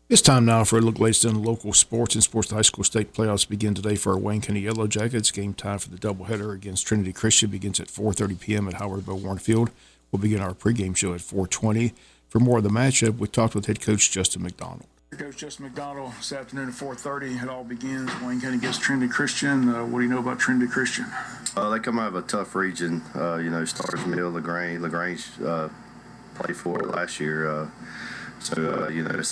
It's time now for a look latest in local sports and sports. The high school state playoffs begin today for our Wayne County Yellow Jackets. Game time for the doubleheader against Trinity Christian begins at 4:30 p.m. at Howard Bo Warren Field. We'll begin our pregame show at 4:20. For more of the matchup, we talked with head coach Justin McDonald. Coach Justin McDonald, this afternoon at 4:30, it all begins. Wayne County against Trinity Christian. What do you know about Trinity Christian? They come out of a tough region. Stars Mill, LaGrange played for it last year. It's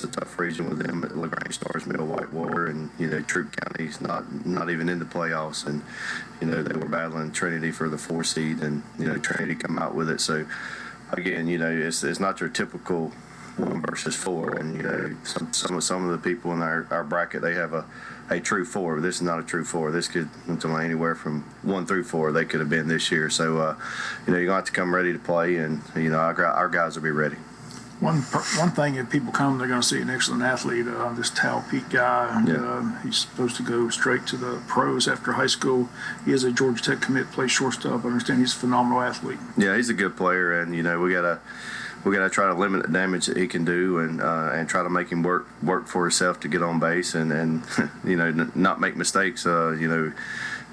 a tough region with them at LaGrange, Stars Mill, Whitewater, and Troup County's not even in the playoffs, and they were battling Trinity for the 4 seed, and Trinity come out with it. So again, it's not your typical 1 versus 4, and some of the people in our bracket, they have a true 4. This is not a true 4. This could anywhere from 1 through 4 they could have been this year. So you're gonna have to come ready to play, and our guys will be ready. One thing, if people come, they're going to see an excellent athlete. This Tal Pete guy, he's supposed to go straight to the pros after high school. He is a Georgia Tech commit, plays shortstop. I understand he's a phenomenal athlete. Yeah, he's a good player, and we gotta try to limit the damage that he can do, and try to make him work for himself to get on base, and not make mistakes.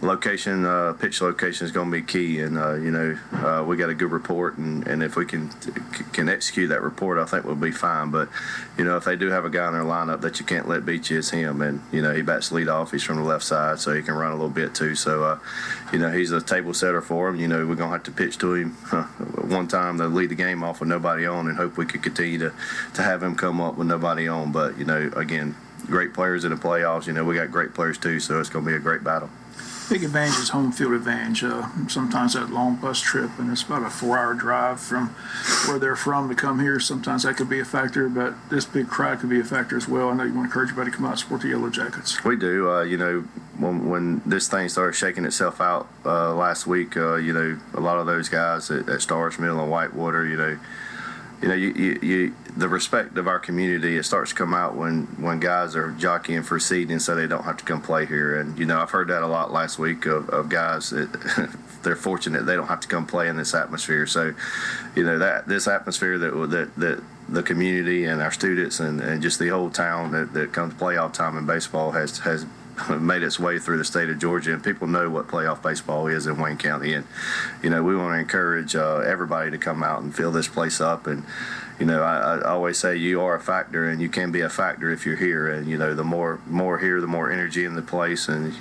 Pitch location is going to be key, and we got a good report, and if we can execute that report, I think we'll be fine. But if they do have a guy in their lineup that you can't let beat you, it's him, and he bats lead off. He's from the left side, so he can run a little bit too. So he's a table setter for him. We're gonna have to pitch to him one time to lead the game off with nobody on, and hope we could continue to have him come up with nobody on. But again, great players in the playoffs. We got great players too, so it's gonna be a great battle. Big advantage is home field advantage. Sometimes that long bus trip, and it's about a 4-hour drive from where they're from to come here. Sometimes that could be a factor, but this big crowd could be a factor as well. I know you want to encourage everybody to come out and support the Yellow Jackets. We do. When this thing started shaking itself out last week, a lot of those guys at Stars Mill and Whitewater, the respect of our community, it starts to come out when guys are jockeying for seed and so they don't have to come play here. And I've heard that a lot last week of guys that they're fortunate they don't have to come play in this atmosphere. So that this atmosphere that the community and our students and just the whole town that comes playoff time in baseball has made its way through the state of Georgia, and people know what playoff baseball is in Wayne County. And we want to encourage everybody to come out and fill this place up. And I always say you are a factor, and you can be a factor if you're here. And the more here, the more energy in the place. And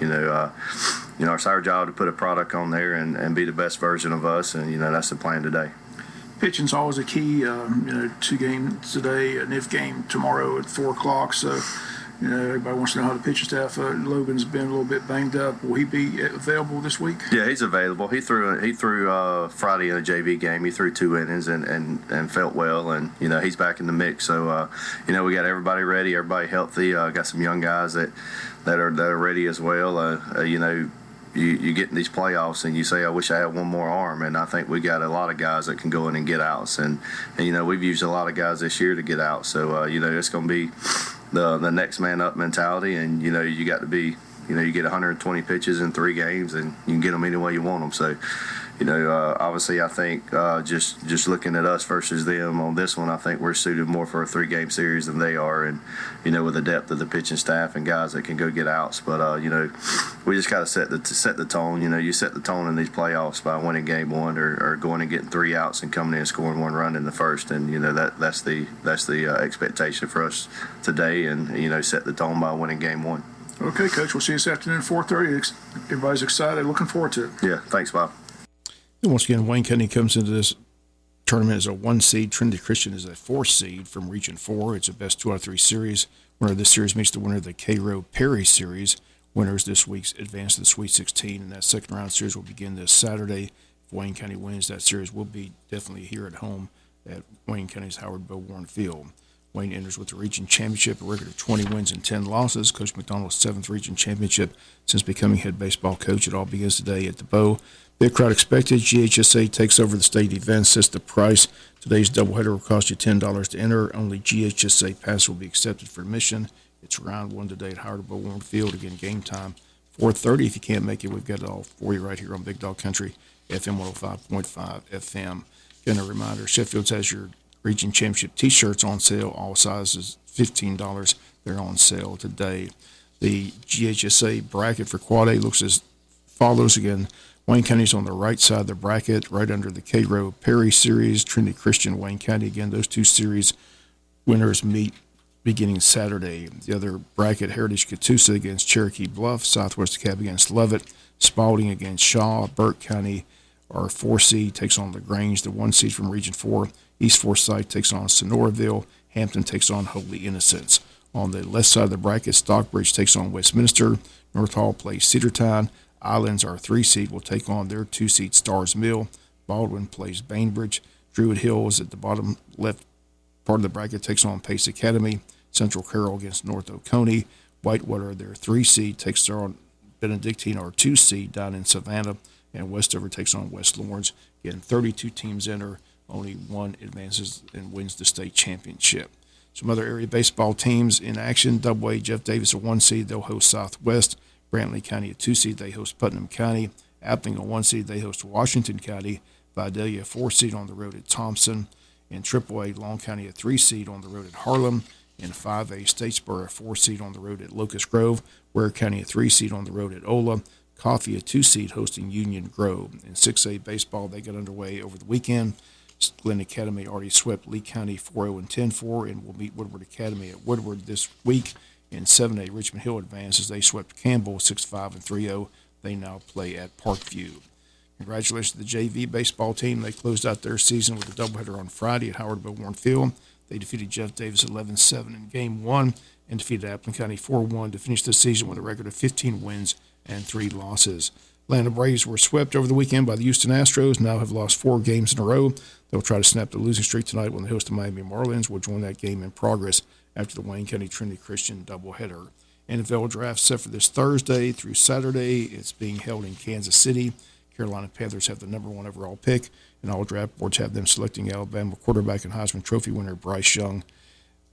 it's our job to put a product on there and be the best version of us. And that's the plan today. Pitching's always a key. 2 games today, an if game tomorrow at 4 o'clock. So. Everybody wants to know how the pitching staff. Logan's been a little bit banged up. Will he be available this week? Yeah, he's available. He threw Friday in a JV game. He threw 2 innings and felt well, and he's back in the mix. So we got everybody ready, everybody healthy. Got some young guys that are ready as well. You get in these playoffs and you say, I wish I had one more arm, and I think we got a lot of guys that can go in and get outs, and we've used a lot of guys this year to get out. So it's going to be the next man up mentality, and you got to be you get 120 pitches in 3 games, and you can get them any way you want them. So obviously I think just looking at us versus them on this one, I think we're suited more for a 3-game series than they are, and with the depth of the pitching staff and guys that can go get outs. But we just got to set the tone. You set the tone in these playoffs by winning game 1 or going and getting 3 outs and coming in and scoring 1 run in the first, and that's the expectation for us today, and set the tone by winning game 1. Okay, Coach, we'll see you this afternoon at 4:30. Everybody's excited, looking forward to it. Yeah, thanks, Bob. And once again, Wayne County comes into this tournament as a 1 seed. Trinity Christian is a 4 seed from Region 4. It's a best 2 out of 3 series. Winner of this series meets the winner of the Cairo Perry series. Winners this week's advance to the Sweet 16, and that second round series will begin this Saturday. If Wayne County wins, that series will be definitely here at home at Wayne County's Howard Bo Warren Field. Wayne enters with the region championship, a record of 20 wins and 10 losses. Coach McDonald's 7th region championship since becoming head baseball coach. It all begins today at the Bow. Big crowd expected. GHSA takes over the state event, sets the price. Today's doubleheader will cost you $10 to enter. Only GHSA pass will be accepted for admission. It's round 1 today at Howard Bo Warren Field. Again, game time 4:30. If you can't make it, we've got it all for you right here on Big Dog Country, FM 105.5 FM. Again, a reminder, Sheffield's has your Region Championship T-shirts on sale, all sizes $15. They're on sale today. The GHSA bracket for Quad A looks as follows again. Wayne County's on the right side of the bracket, right under the Cairo Perry Series. Trinity Christian, Wayne County. Again, those two series winners meet beginning Saturday. The other bracket, Heritage Catoosa against Cherokee Bluff, Southwest DeKalb against Lovett, Spalding against Shaw, Burke County, our 4 seed takes on LaGrange, the 1 seed from Region 4. East Forsyth takes on Sonoraville. Hampton takes on Holy Innocents. On the left side of the bracket, Stockbridge takes on Westminster. North Hall plays Cedartown. Islands, our 3 seed, will take on their 2 seed Stars Mill. Baldwin plays Bainbridge. Druid Hills at the bottom left part of the bracket takes on Pace Academy. Central Carroll against North Oconee. Whitewater, their 3 seed, takes on Benedictine, our 2 seed, down in Savannah. And Westover takes on West Lawrence. Again, 32 teams enter. Only one advances and wins the state championship. Some other area baseball teams in action. Double-A, Jeff Davis, a 1 seed. They'll host Southwest. Brantley County, a 2 seed. They host Putnam County. Appling, a 1 seed. They host Washington County. Vidalia, a 4 seed on the road at Thompson. In Triple-A, Long County, a 3 seed on the road at Harlem. In 5A, Statesboro, a 4 seed on the road at Locust Grove. Ware County, a 3 seed on the road at Ola. Coffee, a 2 seed, hosting Union Grove. In 6A baseball, they got underway over the weekend. Glen Academy already swept Lee County 4-0 and 10-4 and will meet Woodward Academy at Woodward this week. In 7A, Richmond Hill advances. They swept Campbell 6-5 and 3-0. They now play at Parkview. Congratulations to the JV baseball team. They closed out their season with a doubleheader on Friday at Howard Bowborn Field. They defeated Jeff Davis 11-7 in Game 1 and defeated Appling County 4-1 to finish the season with a record of 15 wins and 3 losses. Atlanta Braves were swept over the weekend by the Houston Astros, now have lost 4 games in a row. They'll try to snap the losing streak tonight when they host the Miami Marlins. Will join that game in progress after the Wayne County Trinity Christian doubleheader. NFL draft set for this Thursday through Saturday. It's being held in Kansas City. Carolina Panthers have the number 1 overall pick, and all draft boards have them selecting Alabama quarterback and Heisman Trophy winner Bryce Young.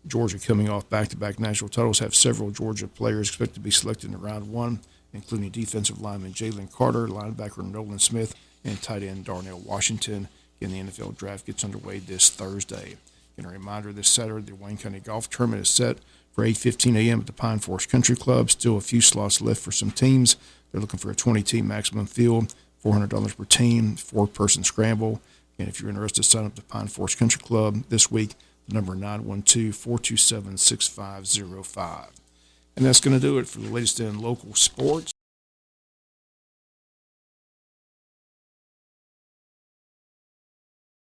Georgia, coming off back-to-back national titles, have several Georgia players expected to be selected in round 1, including defensive lineman Jalen Carter, linebacker Nolan Smith, and tight end Darnell Washington. Again, the NFL draft gets underway this Thursday. And a reminder, this Saturday, the Wayne County Golf Tournament is set for 8:15 a.m. at the Pine Forest Country Club. Still a few slots left for some teams. They're looking for a 20-team maximum field, $400 per team, 4-person scramble. And if you're interested, sign up to Pine Forest Country Club this week. The number 912-427-6505. And that's going to do it for the latest in local sports.